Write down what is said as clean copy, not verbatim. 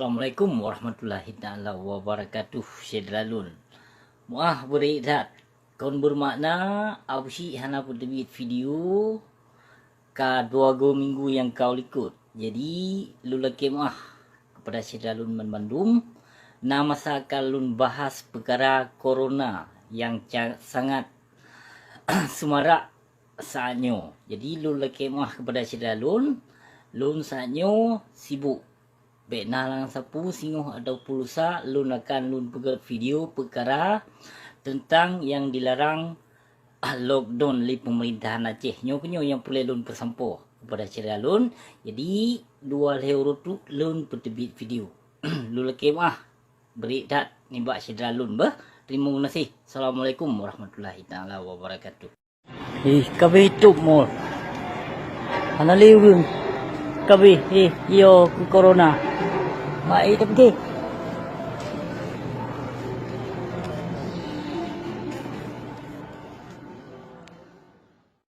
Assalamualaikum warahmatullahi taala wabarakatuh. Syedlalun. Muah beridat. Kon bermakna absi hana pun debit video ka 2 minggu yang kau likut. Jadi lu laki muah kepada Syedlalun Man Bandung. Nama sakalun bahas perkara corona yang sangat semarak saatnya. Jadi lu laki muah kepada Syedlalun. Lun saatnya sibuk. Baik nalang sapu singoh atau pulsa lun akan lun pegat video perkara tentang yang dilarang lockdown li pemerintahan Aceh. Nyo kenyo yang boleh lun persampo kepada Syedlalun. Jadi 2 euro tu lun petebit video. Lu laki mah beri dat nibak Syedlalun bah. Terima kasih. Assalamualaikum warahmatullahi taala wabarakatuh. Kabe hidup mo. Ana liwin. Kabe yo corona. Mai tapi